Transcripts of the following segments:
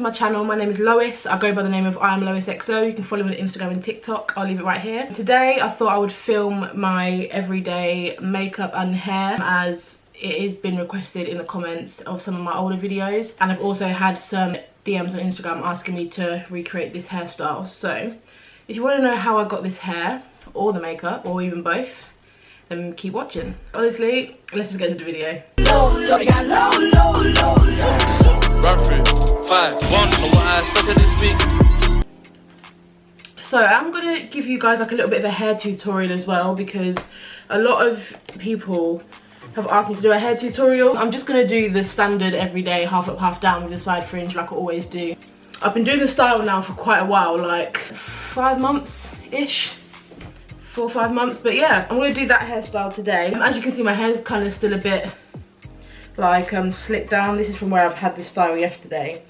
my channel. My name is Lois. I go by the name of IAMLOISXO. You can follow me on Instagram and TikTok. I'll leave it right here. Today I thought I would film my everyday makeup and hair, as it has been requested in the comments of some of my older videos, and I've also had some DMs on Instagram asking me to recreate this hairstyle. So if you want to know how I got this hair or the makeup or even both, then keep watching. Honestly, let's just get into the video. So I'm gonna give you guys like a little bit of a hair tutorial as well, because a lot of people have asked me to do a hair tutorial. I'm just gonna do the standard everyday half up half down with the side fringe like I always do. I've been doing the style now for quite a while, like 5 months ish, 4 or 5 months, but yeah, I'm gonna do that hairstyle today. As you can see, my hair's kind of still a bit like slicked down. This is from where I've had this style yesterday.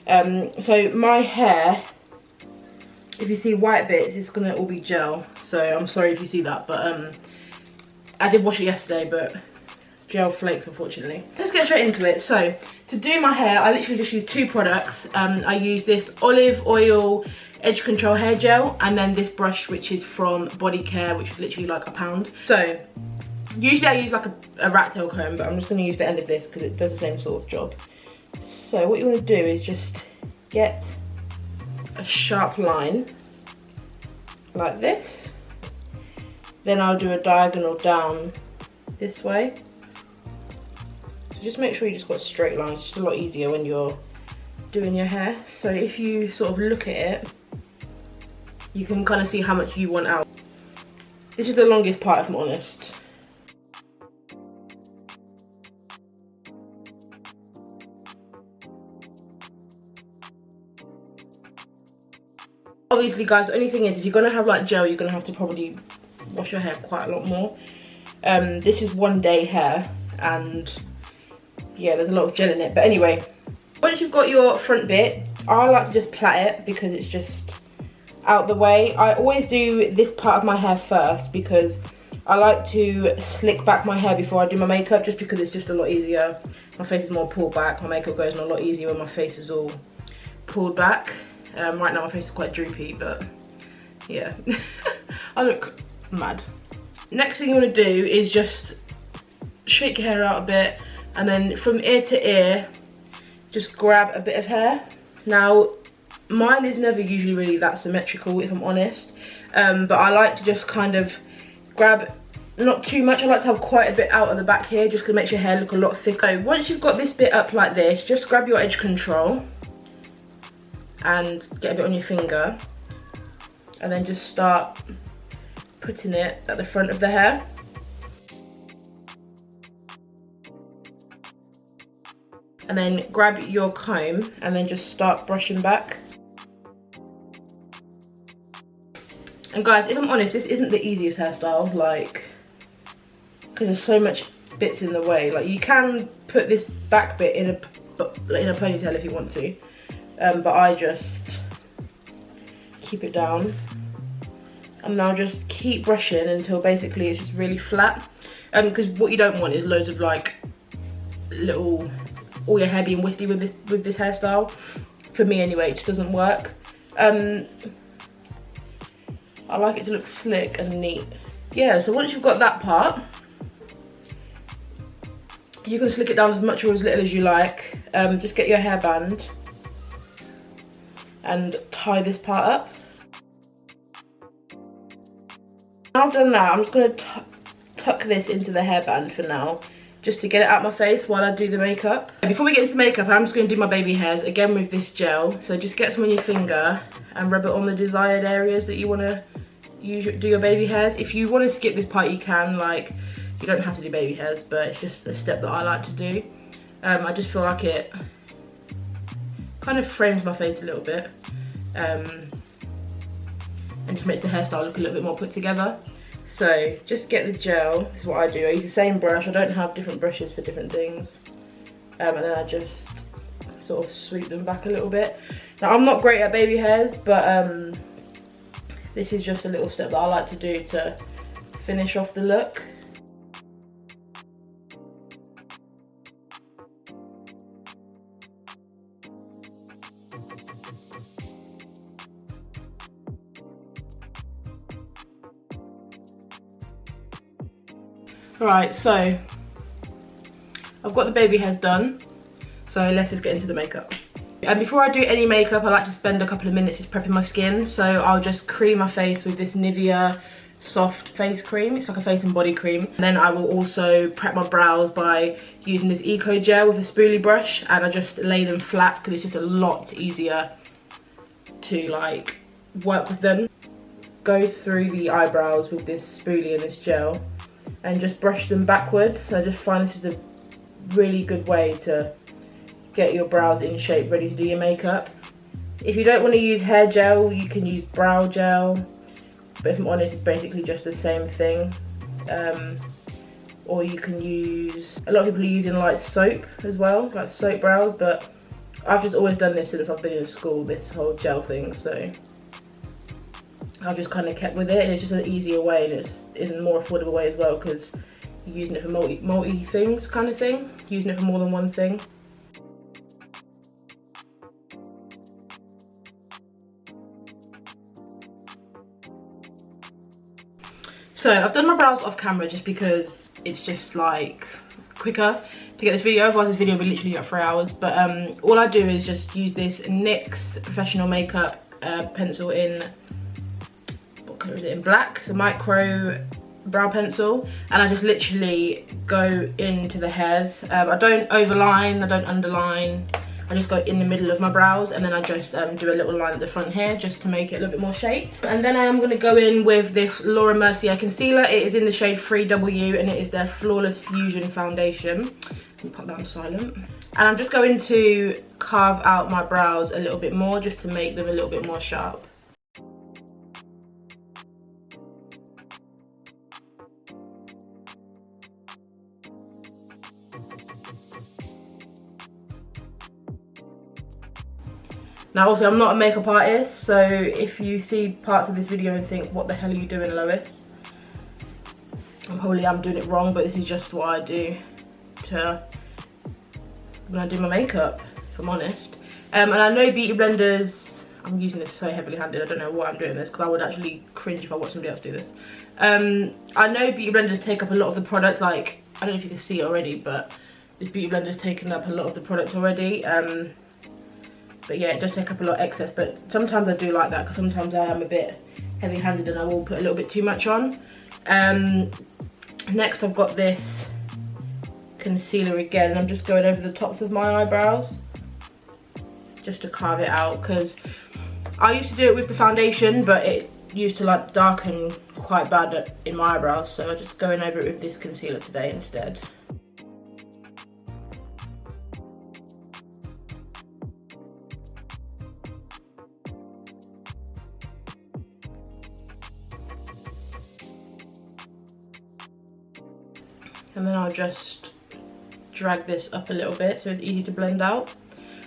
So my hair, if you see white bits, it's gonna all be gel, so I'm sorry if you see that, but I did wash it yesterday, but gel flakes unfortunately. Let's get straight into it. So to do my hair, I literally just use 2 products. I use this olive oil edge control hair gel, and then this brush which is from Body Care, which is literally like £1. So usually I use like a rat tail comb, but I'm just going to use the end of this because it does the same sort of job. So what you want to do is just get a sharp line like this, then I'll do a diagonal down this way. So just make sure you just got straight lines. It's just a lot easier when you're doing your hair. So if you sort of look at it, you can kind of see how much you want out. This is the longest part, if I'm honest. Obviously guys, the only thing is, if you're gonna have like gel, you're gonna have to probably wash your hair quite a lot more. This is 1 day hair, and yeah, there's a lot of gel in it. But anyway, once you've got your front bit, I like to just plait it because it's just out the way. I always do this part of my hair first because I like to slick back my hair before I do my makeup, just because it's just a lot easier. My face is more pulled back, my makeup goes on a lot easier when my face is all pulled back. Right now my face is quite droopy, but yeah, I look mad. Next thing you want to do is just shake your hair out a bit, and then from ear to ear, just grab a bit of hair. Now, mine is never usually really that symmetrical, if I'm honest, but I like to just kind of grab, not too much, I like to have quite a bit out of the back here, just to make your hair look a lot thicker. So once you've got this bit up like this, just grab your edge control and get a bit on your finger, and then just start putting it at the front of the hair. And then grab your comb and then just start brushing back. And guys, if I'm honest, this isn't the easiest hairstyle, like, because there's so much bits in the way. Like, you can put this back bit in a ponytail if you want to, but I just keep it down, and now just keep brushing until basically it's just really flat. Because what you don't want is loads of like little, all your hair being wispy with this hairstyle. For me anyway, it just doesn't work. I like it to look slick and neat. Yeah, so once you've got that part, you can slick it down as much or as little as you like. Just get your hairband and tie this part up. Now I've done that, I'm just going to tuck this into the hairband for now, just to get it out my face while I do the makeup. Before we get into makeup, I'm just going to do my baby hairs again with this gel. So just get some on your finger and rub it on the desired areas that you want to do your baby hairs. If you want to skip this part, you can. Like, you don't have to do baby hairs, but it's just a step that I like to do. I just feel like it kind of frames my face a little bit, and just makes the hairstyle look a little bit more put together. So just get the gel. This is what I do. I use the same brush. I don't have different brushes for different things, and then I just sort of sweep them back a little bit. Now, I'm not great at baby hairs, but this is just a little step that I like to do to finish off the look. Right, so I've got the baby hairs done, so let's just get into the makeup. And before I do any makeup, I like to spend a couple of minutes just prepping my skin. So I'll just cream my face with this NIVEA soft face cream. It's like a face and body cream. And then I will also prep my brows by using this eco gel with a spoolie brush, and I just lay them flat because it's just a lot easier to like work with them. Go through the eyebrows with this spoolie and this gel and just brush them backwards. I just find this is a really good way to get your brows in shape, ready to do your makeup. If you don't want to use hair gel, you can use brow gel, but if I'm honest, it's basically just the same thing. Or you can use, a lot of people are using like soap as well, like soap brows, but I've just always done this since I've been in school, this whole gel thing, so I've just kind of kept with it, and it's just an easier way, and it's in a more affordable way as well, because you're using it for multi things kind of thing, using it for more than one thing. So I've done my brows off camera just because it's just like quicker to get this video, otherwise this video will be literally like 3 hours. But all I do is just use this NYX Professional Makeup pencil in, what colour is it, in black. It's a micro brow pencil, and I just literally go into the hairs. I don't overline, I don't underline, I just go in the middle of my brows, and then I just do a little line at the front here just to make it a little bit more shaped. And then I am going to go in with this Laura Mercier concealer. It is in the shade 3W, and it is their Flawless Fusion foundation. Let me put that on silent. And I'm just going to carve out my brows a little bit more just to make them a little bit more sharp. Now also, I'm not a makeup artist, so if you see parts of this video and think, what the hell are you doing, Lois? I'm doing it wrong, but this is just what I do when I do my makeup, if I'm honest. And I know beauty blenders, I'm using this so heavily handed, I don't know why I'm doing this, because I would actually cringe if I watched somebody else do this. I know beauty blenders take up a lot of the products, like, I don't know if you can see it already, but this beauty blender has taken up a lot of the products already. But yeah, it does take up a lot of excess, but sometimes I do like that, because sometimes I am a bit heavy-handed and I will put a little bit too much on. Next I've got this concealer again, and I'm just going over the tops of my eyebrows just to carve it out, because I used to do it with the foundation, but it used to like darken quite bad in my eyebrows, so I'm just going over it with this concealer today instead. And then I'll just drag this up a little bit so it's easy to blend out.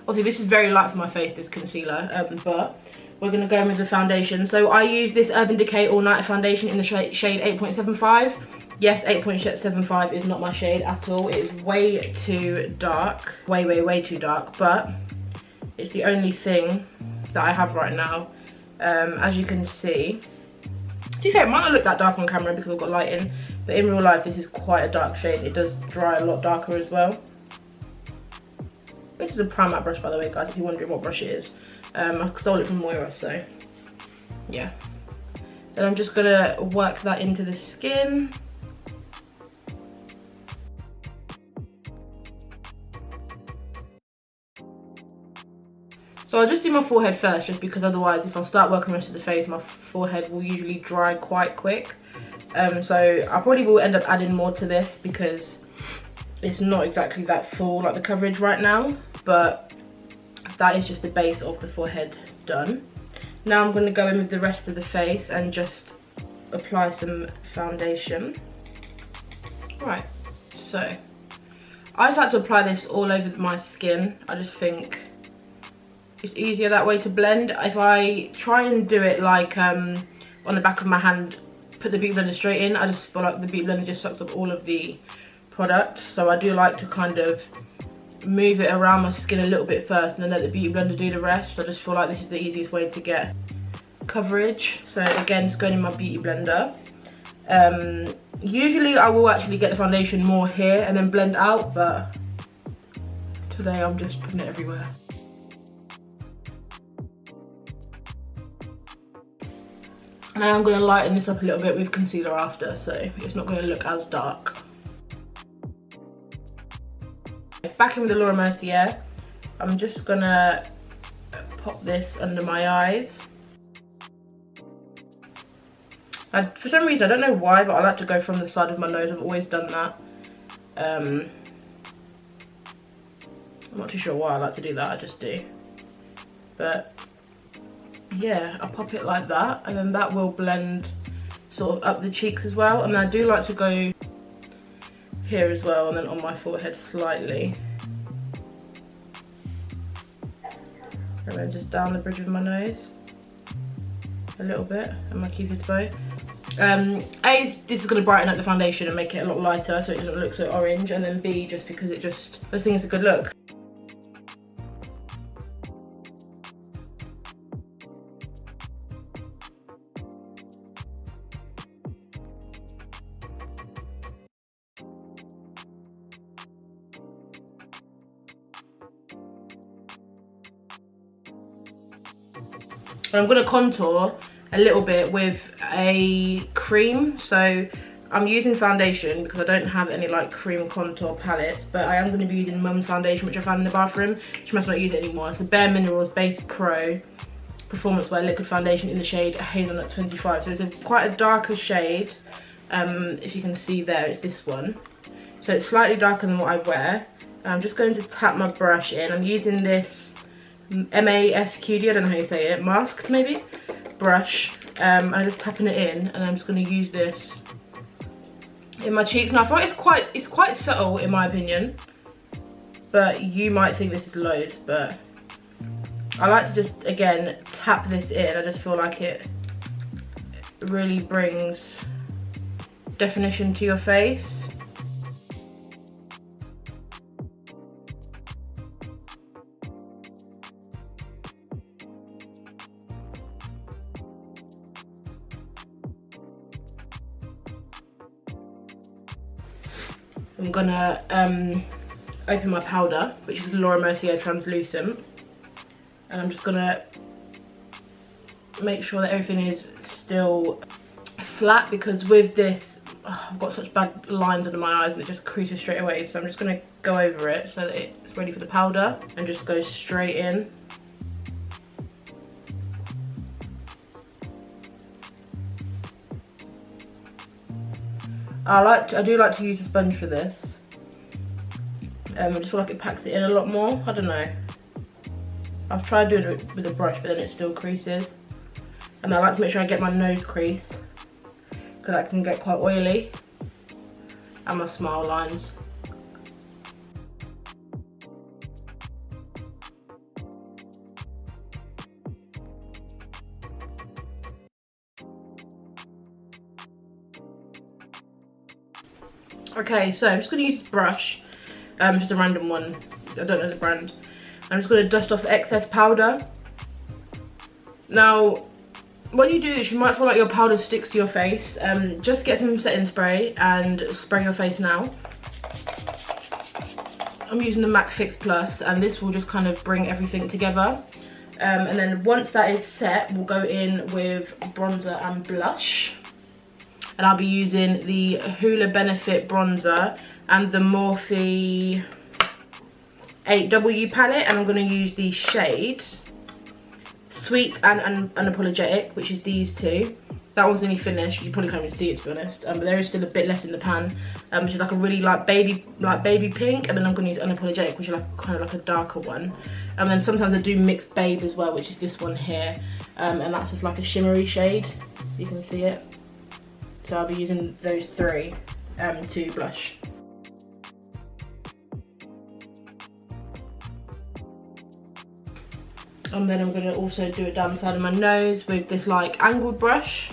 Obviously this is very light for my face, this concealer, but we're going to go in with the foundation. So I use this Urban Decay All Night foundation in the shade 8.75. Yes, 8.75 is not my shade at all. It is way too dark, way too dark, but it's the only thing that I have right now. As you can see, to be fair, it might not look that dark on camera because I've got lighting, but in real life this is quite a dark shade. It does dry a lot darker as well. This is a prime matte brush, by the way, guys, if you're wondering what brush it is. I stole it from Moira, so yeah. Then I'm just gonna work that into the skin. So I'll just do my forehead first, just because otherwise if I start working the rest of the face, my forehead will usually dry quite quick. So I probably will end up adding more to this because it's not exactly that full, like the coverage right now, but that is just the base of the forehead done. Now I'm going to go in with the rest of the face and just apply some foundation. Right, so I just like to apply this all over my skin. I just think it's easier that way to blend. If I try and do it like on the back of my hand, put the beauty blender straight in, I just feel like the beauty blender just sucks up all of the product. So I do like to kind of move it around my skin a little bit first and then let the beauty blender do the rest. I just feel like this is the easiest way to get coverage. So again, just going in my beauty blender. Usually I will actually get the foundation more here and then blend out, but today I'm just putting it everywhere. And I am going to lighten this up a little bit with concealer after, so it's not going to look as dark. Back in with the Laura Mercier, I'm just going to pop this under my eyes. For some reason, I don't know why, but I like to go from the side of my nose. I've always done that. I'm not too sure why I like to do that, I just do. But yeah, I pop it like that, and then that will blend sort of up the cheeks as well. And I do like to go here as well, and then on my forehead slightly. And then just down the bridge of my nose a little bit, and my Cupid's bow. A, this is going to brighten up the foundation and make it a lot lighter so it doesn't look so orange, and then B, just because I just think it's a good look. I'm going to contour a little bit with a cream. So I'm using foundation because I don't have any like cream contour palettes, but I am going to be using Mum's foundation, which I found in the bathroom. She must not use it anymore. It's a Bare Minerals Base Pro Performance Wear Liquid Foundation in the shade Hazelnut 25. So it's quite a darker shade. If you can see there, it's this one. So it's slightly darker than what I wear. I'm just going to tap my brush in. I'm using this MASCARA, I don't know how you say it, masked maybe, brush. I'm just tapping it in, and I'm just going to use this in my cheeks. Now I feel like it's quite subtle in my opinion, but you might think this is loads, but I like to just again tap this in. I just feel like it really brings definition to your face. I'm gonna open my powder, which is Laura Mercier Translucent, and I'm just gonna make sure that everything is still flat, because with this I've got such bad lines under my eyes and it just creases straight away. So I'm just gonna go over it so that it's ready for the powder and just go straight in. I do like to use a sponge for this. I just feel like it packs it in a lot more. I don't know. I've tried doing it with a brush, but then it still creases. And I like to make sure I get my nose crease, because that can get quite oily. And my smile lines. Okay, so I'm just going to use this brush, just a random one, I don't know the brand. I'm just going to dust off the excess powder. Now, what you do is you might feel like your powder sticks to your face. Just get some setting spray and spray your face now. I'm using the MAC Fix Plus, and this will just kind of bring everything together. And then once that is set, we'll go in with bronzer and blush. And I'll be using the Hoola Benefit bronzer and the Morphe 8W palette, and I'm going to use the shade Sweet and Unapologetic, which is these two. That one's nearly finished. You probably can't even see it, to be honest. But there is still a bit left in the pan, which is like a really like baby pink. And then I'm going to use Unapologetic, which is like kind of like a darker one. And then sometimes I do mix Babe as well, which is this one here, and that's just like a shimmery shade. You can see it. So I'll be using those three to blush. And then I'm going to also do it down the side of my nose with this like angled brush.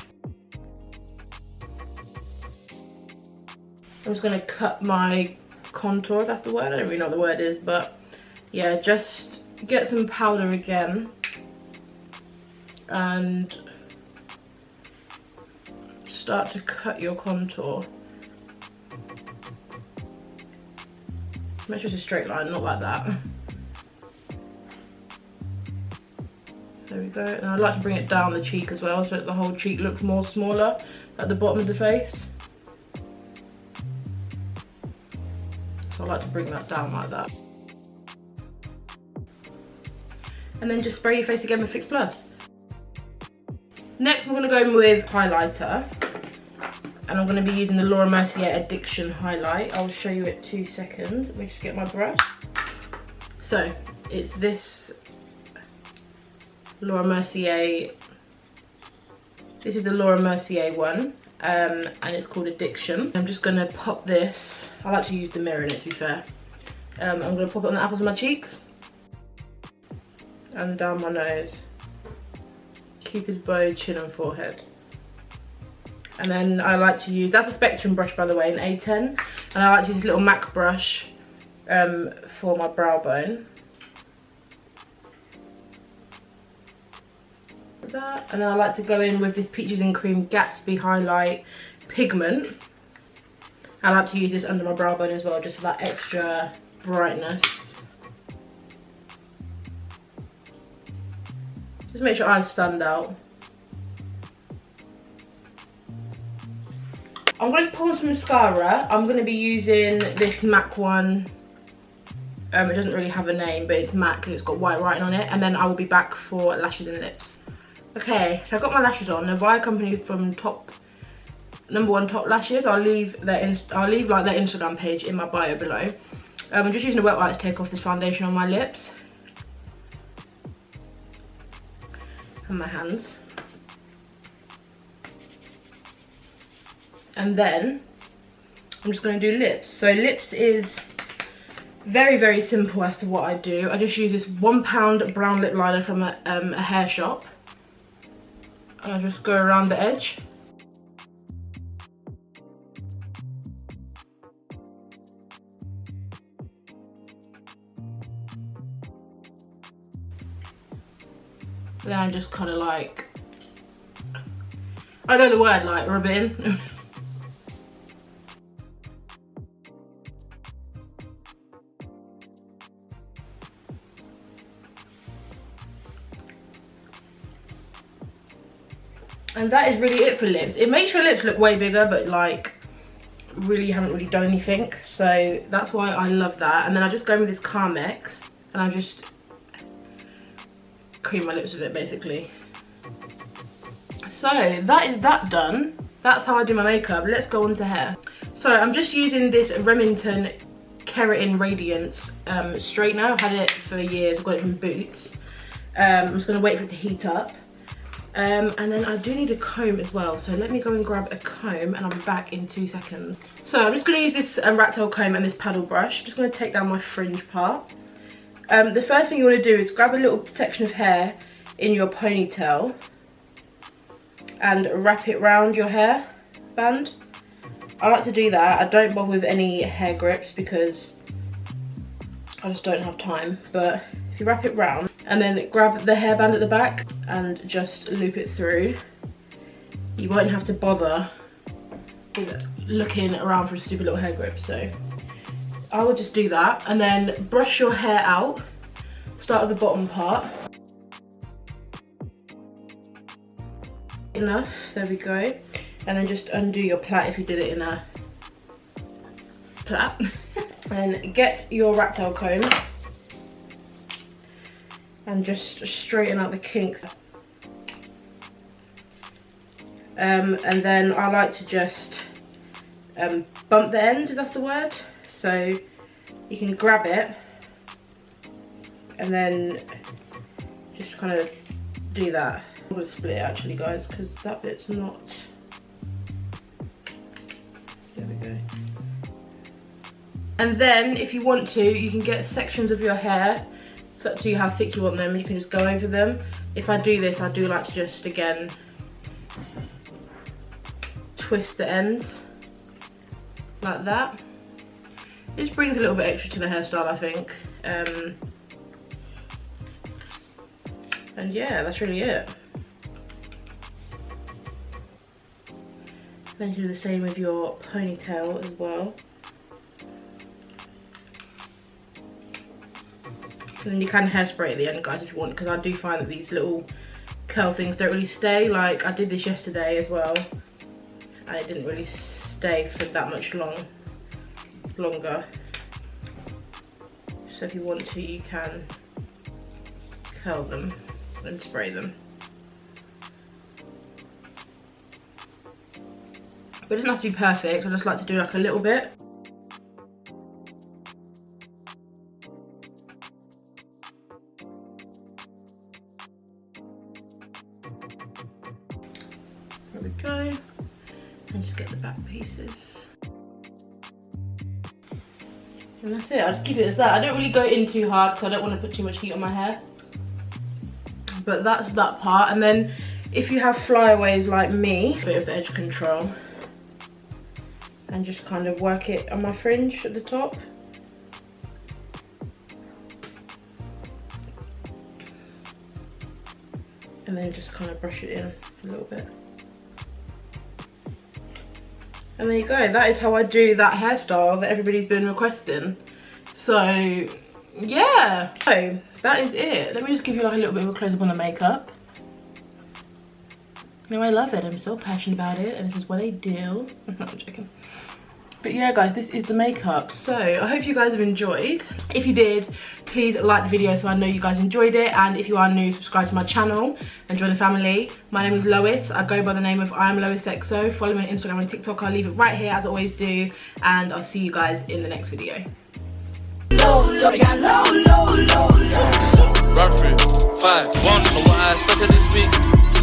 I'm just going to cut my contour, if that's the word. I don't really know what the word is, but yeah, just get some powder again and start to cut your contour. Make sure it's a straight line, not like that. There we go. And I'd like to bring it down the cheek as well so that the whole cheek looks more smaller at the bottom of the face. So I like to bring that down like that. And then just spray your face again with Fix Plus. Next we're going to go in with highlighter. And I'm going to be using the Laura Mercier Addiction highlight. I'll show you it 2 seconds. Let me just get my brush. So it's this Laura Mercier. This is the Laura Mercier one. And it's called Addiction. I'm just going to pop this. I like to use the mirror in it, to be fair. I'm going to pop it on the apples of my cheeks. And down my nose. Cupid's bow, chin and forehead. And then I like to use, that's a Spectrum brush by the way, an A10. And I like to use this little MAC brush for my brow bone. Like that. And then I like to go in with this Peaches and Cream Gatsby highlight pigment. I like to use this under my brow bone as well, just for that extra brightness. Just make your eyes stand out. I'm going to put on some mascara. I'm going to be using this MAC one. It doesn't really have a name, but it's MAC and it's got white writing on it. And then I will be back for lashes and lips. Okay, so I've got my lashes on. NIVEA company from #1 Top Lashes. I'll leave like their Instagram page in my bio below. I'm just using a wet wipe to take off this foundation on my lips. And my hands. And then I'm just going to do lips. So lips is very, very simple as to what I do. I just use this £1 brown lip liner from a hair shop. And I just go around the edge. Then I just kind of like, I know the word, like rub it in. And that is really it for lips. It makes your lips look way bigger, but like really haven't really done anything. So that's why I love that. And then I just go in with this Carmex and I just cream my lips with it basically. So that is that done. That's how I do my makeup. Let's go on to hair. So I'm just using this Remington Keratin Radiance straightener. I've had it for years. I've got it from Boots. I'm just going to wait for it to heat up. And then I do need a comb as well. So let me go and grab a comb and I'll be back in 2 seconds. So I'm just going to use this rat tail comb and this paddle brush. I'm just going to take down my fringe part. The first thing you want to do is grab a little section of hair in your ponytail and wrap it round your hair band. I like to do that. I don't bother with any hair grips because I just don't have time. But if you wrap it round and then grab the hairband at the back and just loop it through, you won't have to bother with looking around for a stupid little hair grip. So I would just do that and then brush your hair out. Start with the bottom part. Enough, there we go. And then just undo your plait if you did it in a plait. And get your rat tail comb and just straighten out the kinks. And then I like to just bump the ends, if that's the word. So you can grab it and then just kind of do that. I'm going to split it actually, guys, because that bit's not. There we go. And then if you want to, you can get sections of your hair. It's up to you how thick you want them. You can just go over them. If I do this, I do like to just again twist the ends like that. It just brings a little bit extra to the hairstyle, I think. And yeah, that's really it. Then you do the same with your ponytail as well. And then you can hairspray at the end, guys, if you want, because I do find that these little curl things don't really stay. Like, I did this yesterday as well, and it didn't really stay for that much longer. So if you want to, you can curl them and spray them. But it doesn't have to be perfect. I just like to do like a little bit. There we go. And just get the back pieces. And that's it. I just keep it as that. I don't really go in too hard because I don't want to put too much heat on my hair. But that's that part. And then if you have flyaways like me, a bit of edge control. And just kind of work it on my fringe at the top. And then just kind of brush it in a little bit. And there you go, that is how I do that hairstyle that everybody's been requesting. So, yeah. So, that is it. Let me just give you like a little bit of a close-up on the makeup. You know, I love it. I'm so passionate about it, and this is what I do. No, I'm joking. But yeah, guys, this is the makeup. So I hope you guys have enjoyed. If you did, please like the video so I know you guys enjoyed it. And if you are new, subscribe to my channel and join the family. My name is Lois. I go by the name of IAMLOISXO. Follow me on Instagram and TikTok. I'll leave it right here as I always do. And I'll see you guys in the next video. Run free, 5, 1, know what I expected this week.